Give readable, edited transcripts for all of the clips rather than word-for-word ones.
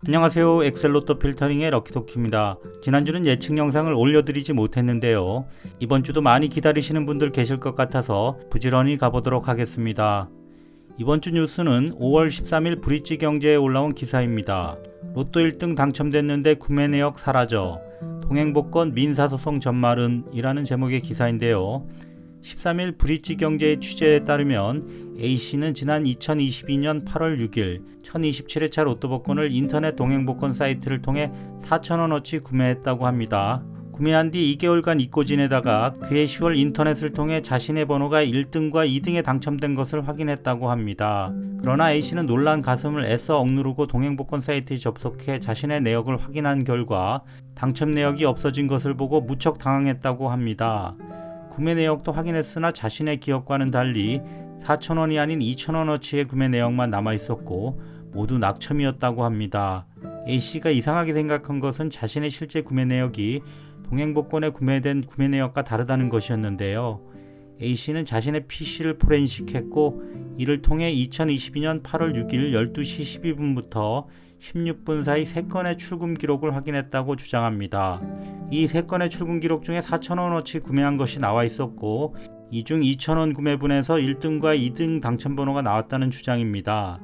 안녕하세요. 엑셀로또 필터링의 럭키토키입니다. 지난주는 예측 영상을 올려드리지 못했는데요. 이번주도 많이 기다리시는 분들 계실 것 같아서 부지런히 가보도록 하겠습니다. 이번주 뉴스는 5월 13일 브릿지 경제에 올라온 기사입니다. 로또 1등 당첨됐는데 구매 내역 사라져. 동행복권 민사소송 전말은 이라는 제목의 기사인데요. 13일 브릿지 경제의 취재에 따르면 A씨는 지난 2022년 8월 6일 1027회차 로또 복권을 인터넷 동행복권 사이트를 통해 4,000원어치 구매했다고 합니다. 구매한 뒤 2개월간 잊고 지내다가 그해 10월 인터넷을 통해 자신의 번호가 1등과 2등에 당첨된 것을 확인했다고 합니다. 그러나 A씨는 놀란 가슴을 애써 억누르고 동행복권 사이트에 접속해 자신의 내역을 확인한 결과 당첨 내역이 없어진 것을 보고 무척 당황했다고 합니다. 구매 내역도 확인했으나 자신의 기억과는 달리 4,000원이 아닌 2,000원어치의 구매 내역만 남아있었고 모두 낙첨이었다고 합니다. A씨가 이상하게 생각한 것은 자신의 실제 구매 내역이 동행복권에 구매된 구매 내역과 다르다는 것이었는데요. A씨는 자신의 PC를 포렌식했고 이를 통해 2022년 8월 6일 12시 12분부터 16분 사이 3건의 출금 기록을 확인했다고 주장합니다. 이 3건의 출금 기록 중에 4,000원어치 구매한 것이 나와 있었고 이 중 2,000원 구매분에서 1등과 2등 당첨번호가 나왔다는 주장입니다.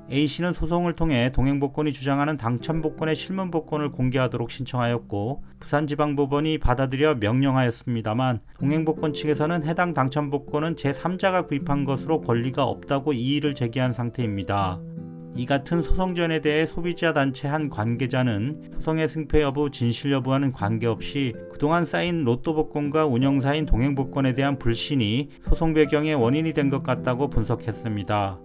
A씨는 소송을 통해 동행복권이 주장하는 당첨복권의 실문복권을 공개하도록 신청하였고 부산지방법원이 받아들여 명령하였습니다만 동행복권 측에서는 해당 당첨복권은 제3자가 구입한 것으로 권리가 없다고 이의를 제기한 상태입니다. 이 같은 소송전에 대해 소비자 단체 한 관계자는 소송의 승패 여부, 진실 여부와는 관계없이 그동안 쌓인 로또 복권과 운영사인 동행복권에 대한 불신이 소송 배경의 원인이 된 것 같다고 분석했습니다.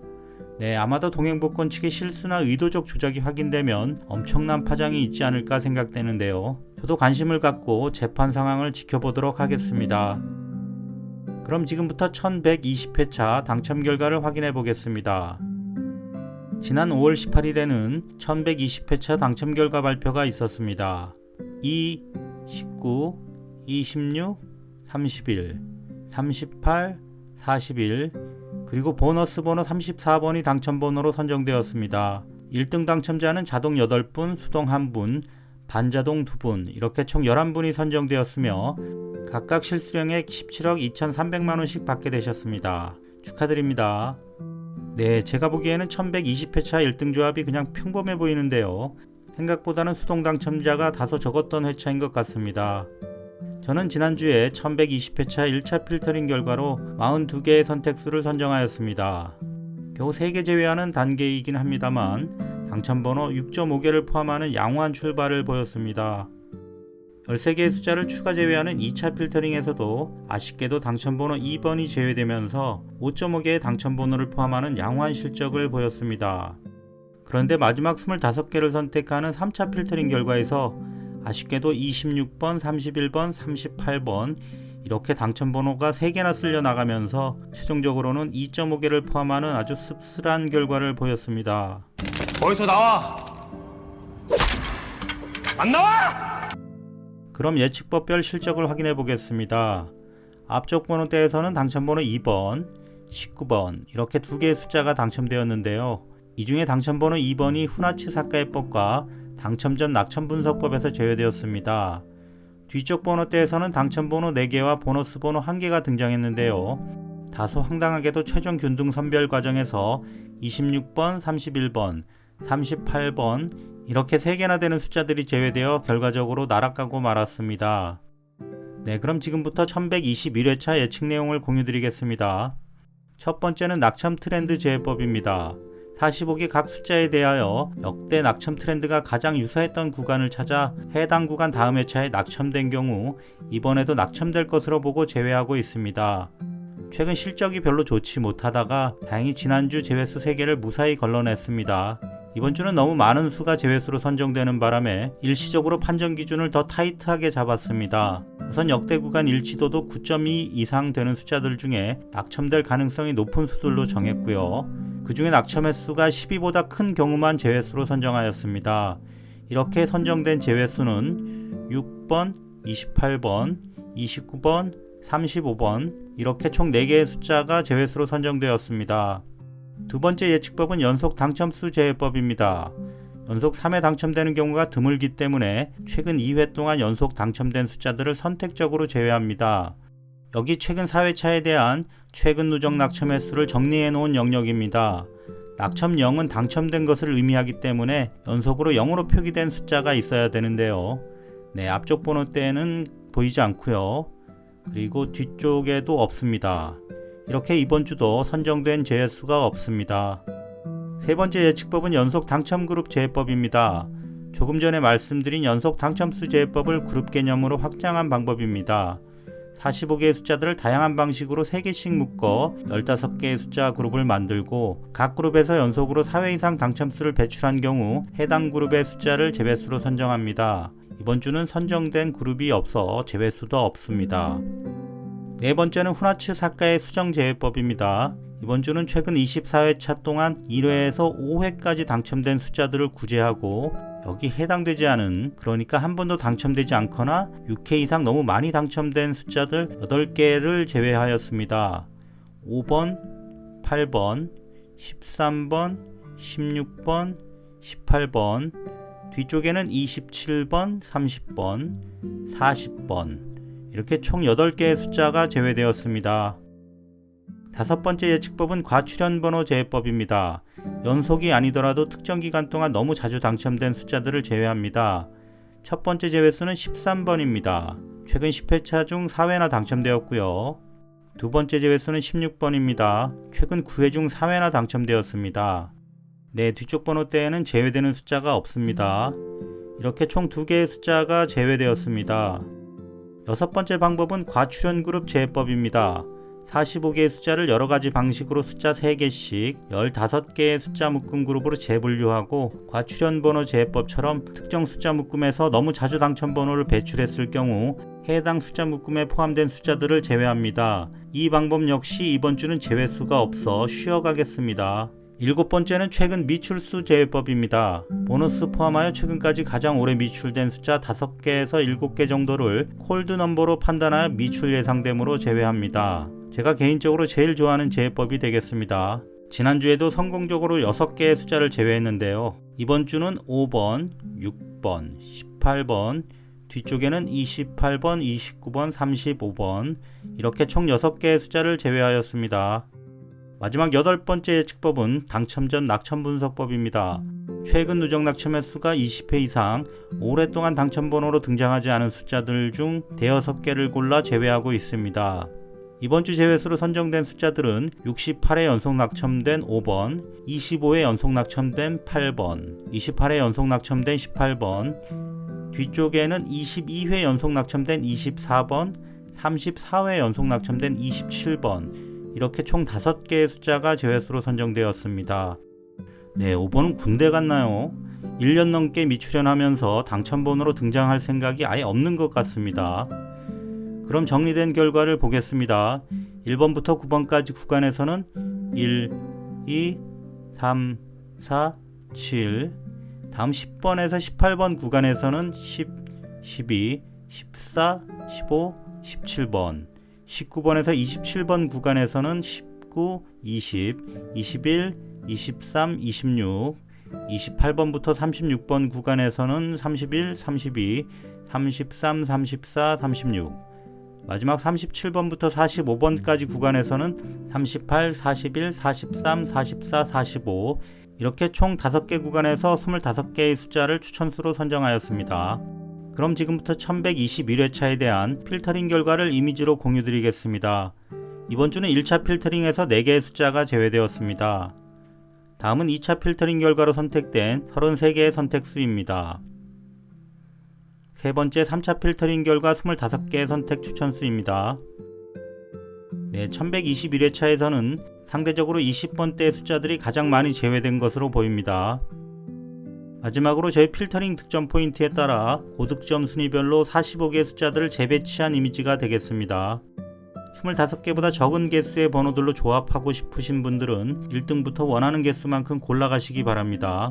아마도 동행복권 측의 실수나 의도적 조작이 확인되면 엄청난 파장이 있지 않을까 생각되는데요. 저도 관심을 갖고 재판 상황을 지켜보도록 하겠습니다. 그럼 지금부터 1120회차 당첨 결과를 확인해 보겠습니다. 지난 5월 18일에는 1120회차 당첨 결과 발표가 있었습니다. 2, 19, 26, 31, 38, 41, 그리고 보너스 번호 34번이 당첨번호로 선정되었습니다. 1등 당첨자는 자동 8분, 수동 1분, 반자동 2분, 이렇게 총 11분이 선정되었으며 각각 실수령액 17억 2,300만원씩 받게 되셨습니다. 축하드립니다. 제가 보기에는 1120회차 1등 조합이 그냥 평범해 보이는데요. 생각보다는 수동 당첨자가 다소 적었던 회차인 것 같습니다. 저는 지난주에 1120회차 1차 필터링 결과로 42개의 선택수를 선정하였습니다. 겨우 3개 제외하는 단계이긴 합니다만 당첨번호 6.5개를 포함하는 양호한 출발을 보였습니다. 13개의 숫자를 추가 제외하는 2차 필터링에서도 아쉽게도 당첨번호 2번이 제외되면서 5.5개의 당첨번호를 포함하는 양호한 실적을 보였습니다. 그런데 마지막 25개를 선택하는 3차 필터링 결과에서 아쉽게도 26번, 31번, 38번 이렇게 당첨번호가 3개나 쓸려 나가면서 최종적으로는 2.5개를 포함하는 아주 씁쓸한 결과를 보였습니다. 어디서 나와! 안 나와! 그럼 예측법별 실적을 확인해 보겠습니다. 앞쪽 번호대에서는 당첨번호 2번, 19번 이렇게 2개의 숫자가 당첨되었는데요. 이 중에 당첨번호 2번이 후나치 사카이법과 당첨전 낙첨분석법에서 제외되었습니다. 뒤쪽 번호대에서는 당첨번호 4개와 보너스 번호 1개가 등장했는데요. 다소 황당하게도 최종 균등 선별 과정에서 26번, 31번, 38번 이렇게 3개나 되는 숫자들이 제외되어 결과적으로 날아가고 말았습니다. 그럼 지금부터 1121회차 예측 내용을 공유드리겠습니다. 첫 번째는 낙첨 트렌드 제외법입니다. 45개 각 숫자에 대하여 역대 낙첨 트렌드가 가장 유사했던 구간을 찾아 해당 구간 다음 회차에 낙첨된 경우 이번에도 낙첨될 것으로 보고 제외하고 있습니다. 최근 실적이 별로 좋지 못하다가 다행히 지난주 제외수 3개를 무사히 걸러냈습니다. 이번 주는 너무 많은 수가 제외수로 선정되는 바람에 일시적으로 판정 기준을 더 타이트하게 잡았습니다. 우선 역대 구간 일치도도 9.2 이상 되는 숫자들 중에 낙첨될 가능성이 높은 수들로 정했고요. 그 중에 낙첨 횟수가 12보다 큰 경우만 제외수로 선정하였습니다. 이렇게 선정된 제외수는 6번, 28번, 29번, 35번 이렇게 총 4개의 숫자가 제외수로 선정되었습니다. 두 번째 예측법은 연속 당첨수 제외법입니다. 연속 3회 당첨되는 경우가 드물기 때문에 최근 2회 동안 연속 당첨된 숫자들을 선택적으로 제외합니다. 여기 최근 4회차에 대한 최근 누적 낙첨 횟수를 정리해 놓은 영역입니다. 낙첨 0은 당첨된 것을 의미하기 때문에 연속으로 0으로 표기된 숫자가 있어야 되는데요. 네, 앞쪽 번호대는 보이지 않고요. 그리고 뒤쪽에도 없습니다. 이렇게 이번 주도 선정된 제외수가 없습니다. 세 번째 예측법은 연속 당첨 그룹 제외법입니다. 조금 전에 말씀드린 연속 당첨수 제외법을 그룹 개념으로 확장한 방법입니다. 45개의 숫자들을 다양한 방식으로 3개씩 묶어 15개의 숫자 그룹을 만들고 각 그룹에서 연속으로 4회 이상 당첨수를 배출한 경우 해당 그룹의 숫자를 제외수로 선정합니다. 이번 주는 선정된 그룹이 없어 제외수도 없습니다. 네 번째는 후나츠 사카의 수정 제외법입니다. 이번 주는 최근 24회차 동안 1회에서 5회까지 당첨된 숫자들을 구제하고 여기 해당되지 않은, 그러니까 한 번도 당첨되지 않거나 6회 이상 너무 많이 당첨된 숫자들 8개를 제외하였습니다. 5번, 8번, 13번, 16번, 18번, 뒤쪽에는 27번, 30번, 40번 이렇게 총 8개의 숫자가 제외되었습니다. 다섯 번째 예측법은 과출현 번호 제외법입니다. 연속이 아니더라도 특정 기간 동안 너무 자주 당첨된 숫자들을 제외합니다. 첫 번째 제외수는 13번입니다. 최근 10회차 중 4회나 당첨되었고요. 두 번째 제외수는 16번입니다. 최근 9회 중 4회나 당첨되었습니다. 네, 뒤쪽 번호대에는 제외되는 숫자가 없습니다. 이렇게 총 2개의 숫자가 제외되었습니다. 여섯 번째 방법은 과출현 그룹 제외법입니다. 45개의 숫자를 여러가지 방식으로 숫자 3개씩 15개의 숫자 묶음 그룹으로 재분류하고 과출현 번호 제외법처럼 특정 숫자 묶음에서 너무 자주 당첨 번호를 배출했을 경우 해당 숫자 묶음에 포함된 숫자들을 제외합니다. 이 방법 역시 이번 주는 제외수가 없어 쉬어가겠습니다. 일곱 번째는 최근 미출수 제외법입니다. 보너스 포함하여 최근까지 가장 오래 미출된 숫자 5개에서 7개 정도를 콜드 넘버로 판단하여 미출 예상됨으로 제외합니다. 제가 개인적으로 제일 좋아하는 제외법이 되겠습니다. 지난주에도 성공적으로 6개의 숫자를 제외했는데요. 이번 주는 5번, 6번, 18번, 뒤쪽에는 28번, 29번, 35번 이렇게 총 6개의 숫자를 제외하였습니다. 마지막 8번째 예측법은 당첨 전 낙첨 분석법입니다. 최근 누적 낙첨 횟수가 20회 이상 오랫동안 당첨 번호로 등장하지 않은 숫자들 중 대여섯 개를 골라 제외하고 있습니다. 이번 주 제외수로 선정된 숫자들은 68회 연속 낙첨된 5번, 25회 연속 낙첨된 8번, 28회 연속 낙첨된 18번, 뒤쪽에는 22회 연속 낙첨된 24번, 34회 연속 낙첨된 27번 이렇게 총 5개의 숫자가 제외수로 선정되었습니다. 네, 5번은 군대 갔나요? 1년 넘게 미출연하면서 당첨번호로 등장할 생각이 아예 없는 것 같습니다. 그럼 정리된 결과를 보겠습니다. 1번부터 9번까지 구간에서는 1, 2, 3, 4, 7 다음 10번에서 18번 구간에서는 10, 12, 14, 15, 17번 19번에서 27번 구간에서는 19, 20, 21, 23, 26 28번부터 36번 구간에서는 31, 32, 33, 34, 36 마지막 37번부터 45번까지 구간에서는 38, 41, 43, 44, 45 이렇게 총 5개 구간에서 25개의 숫자를 추천수로 선정하였습니다. 그럼 지금부터 1121회차에 대한 필터링 결과를 이미지로 공유드리겠습니다. 이번 주는 1차 필터링에서 4개의 숫자가 제외되었습니다. 다음은 2차 필터링 결과로 선택된 33개의 선택수입니다. 세 번째 3차 필터링 결과 25개의 선택 추천수입니다. 네, 1121회차에서는 상대적으로 20번대의 숫자들이 가장 많이 제외된 것으로 보입니다. 마지막으로 저희 필터링 득점 포인트에 따라 고득점 순위별로 45개의 숫자들을 재배치한 이미지가 되겠습니다. 25개보다 적은 개수의 번호들로 조합하고 싶으신 분들은 1등부터 원하는 개수만큼 골라가시기 바랍니다.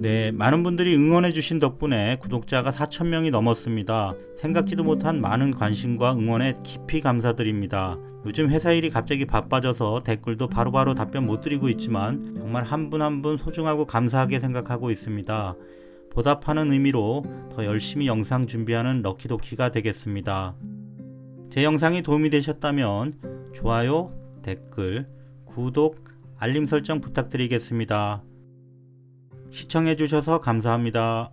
네, 많은 분들이 응원해주신 덕분에 구독자가 4,000명이 넘었습니다. 생각지도 못한 많은 관심과 응원에 깊이 감사드립니다. 요즘 회사 일이 갑자기 바빠져서 댓글도 바로바로 답변 못 드리고 있지만 정말 한 분 한 분 소중하고 감사하게 생각하고 있습니다. 보답하는 의미로 더 열심히 영상 준비하는 럭키도키가 되겠습니다. 제 영상이 도움이 되셨다면 좋아요, 댓글, 구독, 알림 설정 부탁드리겠습니다. 시청해주셔서 감사합니다.